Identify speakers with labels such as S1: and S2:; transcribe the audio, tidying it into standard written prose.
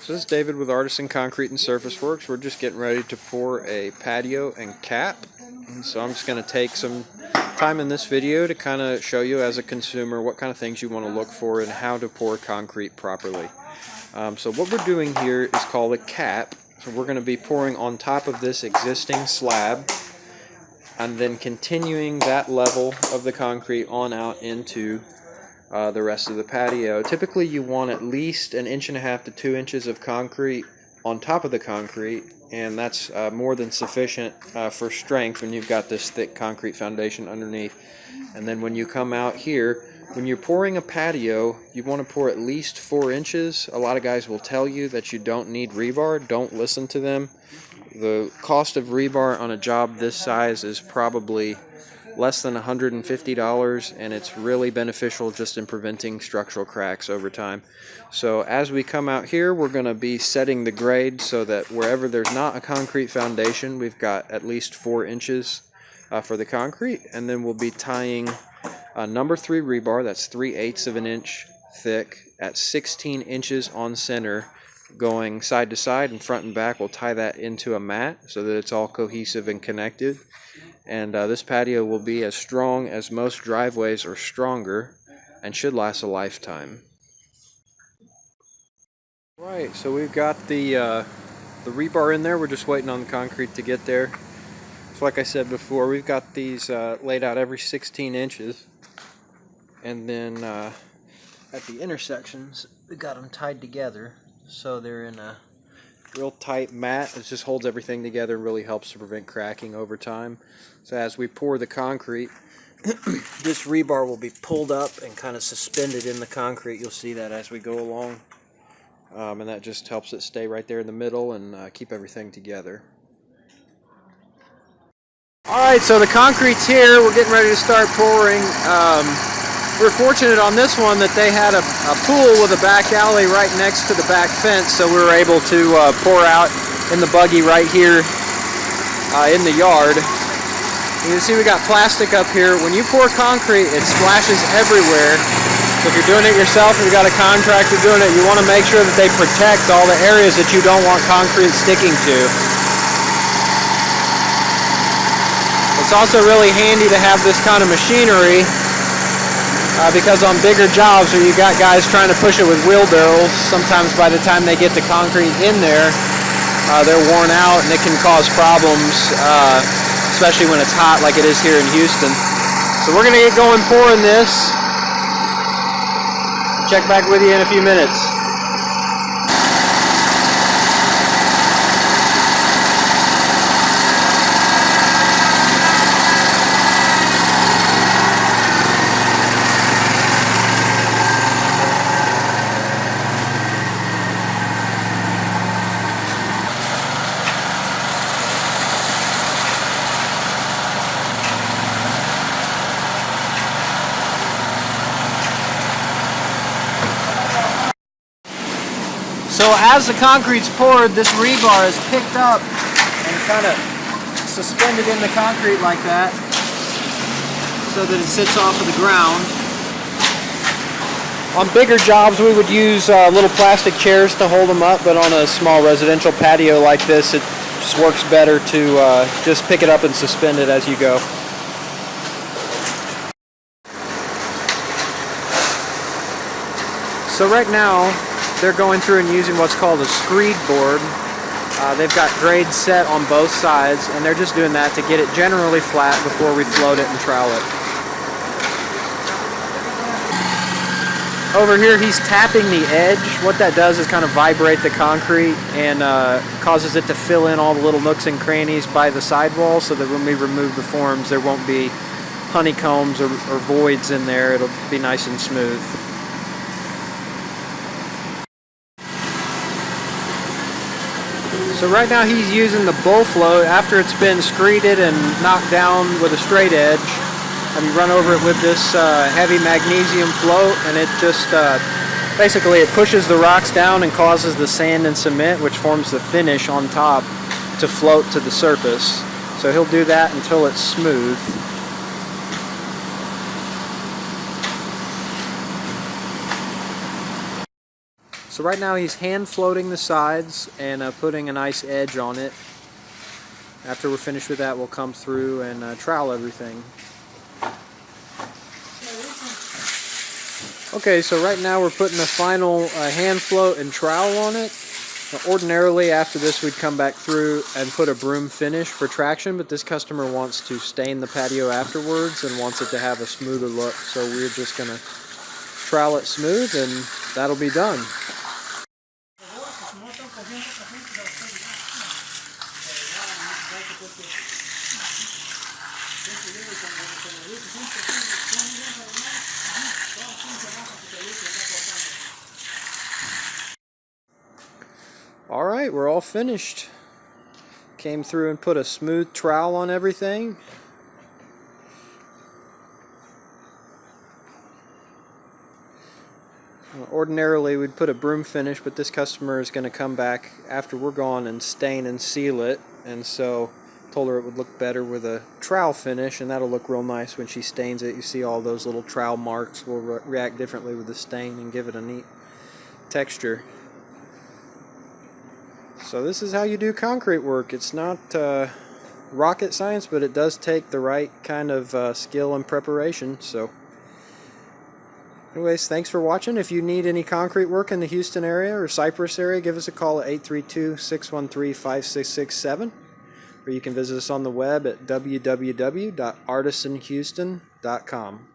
S1: So this is David with Artisan Concrete and Surface Works. We're just getting ready to pour a patio and cap. And so I'm just going to take some time in this video to kind of show you as a consumer what kind of things you want to look for and how to pour concrete properly. So what we're doing here is called a cap. So we're going to be pouring on top of this existing slab and then continuing that level of the concrete on out into the rest of the patio. Typically you want at least 1.5 to 2 inches of concrete on top of the concrete, and that's more than sufficient for strength when you've got this thick concrete foundation underneath. And then when you come out here, when you're pouring a patio, you want to pour at least 4 inches. A lot of guys will tell you that you don't need rebar. Don't listen to them. The cost of rebar on a job this size is probably less than $150, and it's really beneficial just in preventing structural cracks over time. So as we come out here, we're going to be setting the grade so that wherever there's not a concrete foundation, we've got at least 4 inches for the concrete, and then we'll be tying number 3 rebar, that's 3/8 of an inch thick, at 16 inches on center, going side to side and front and back. We'll tie that into a mat so that it's all cohesive and connected. And this patio will be as strong as most driveways or stronger and should last a lifetime. Right, so we've got the rebar in there. We're just waiting on the concrete to get there. So like I said before, we've got these laid out every 16 inches. And then at the intersections, we've got them tied together so they're in a real tight mat. It just holds everything together and really helps to prevent cracking over time. So as we pour the concrete, this rebar will be pulled up and kind of suspended in the concrete. You'll see that as we go along. And that just helps it stay right there in the middle and keep everything together. Alright, so the concrete's here. We're getting ready to start pouring. We're fortunate on this one that they had a pool with a back alley right next to the back fence, so we were able to pour out in the buggy right here in the yard. You can see we got plastic up here. When you pour concrete, it splashes everywhere. So if you're doing it yourself, if you've got a contractor doing it, you want to make sure that they protect all the areas that you don't want concrete sticking to. It's also really handy to have this kind of machinery because on bigger jobs where you got guys trying to push it with wheelbarrows, sometimes by the time they get the concrete in there, they're worn out and it can cause problems, especially when it's hot like it is here in Houston. So we're going to get going pouring this. Check back with you in a few minutes. So as the concrete's poured, this rebar is picked up and kind of suspended in the concrete like that so that it sits off of the ground. On bigger jobs we would use little plastic chairs to hold them up, but on a small residential patio like this it just works better to just pick it up and suspend it as you go. So right now they're going through and using what's called a screed board. They've got grades set on both sides, and they're just doing that to get it generally flat before we float it and trowel it. Over here he's tapping the edge. What that does is kind of vibrate the concrete and causes it to fill in all the little nooks and crannies by the sidewall so that when we remove the forms there won't be honeycombs or voids in there. It'll be nice and smooth. So right now he's using the bull float after it's been screeded and knocked down with a straight edge. And you run over it with this heavy magnesium float, and it just basically it pushes the rocks down and causes the sand and cement, which forms the finish on top, to float to the surface. So he'll do that until it's smooth. So right now he's hand floating the sides and putting a nice edge on it. After we're finished with that, we'll come through and trowel everything. Okay, so right now we're putting the final hand float and trowel on it. Now, ordinarily after this we'd come back through and put a broom finish for traction, but this customer wants to stain the patio afterwards and wants it to have a smoother look, so we're just going to trowel it smooth and that'll be done. Alright, we're all finished. Came through and put a smooth trowel on everything. Ordinarily we'd put a broom finish, but this customer is going to come back after we're gone and stain and seal it, and so told her it would look better with a trowel finish, and that'll look real nice when she stains it. You see all those little trowel marks will react differently with the stain and give it a neat texture. So this is how you do concrete work. It's not rocket science, but it does take the right kind of skill and preparation. So anyways, thanks for watching. If you need any concrete work in the Houston area or Cypress area, give us a call at 832-613-5667, or you can visit us on the web at www.artisanhouston.com.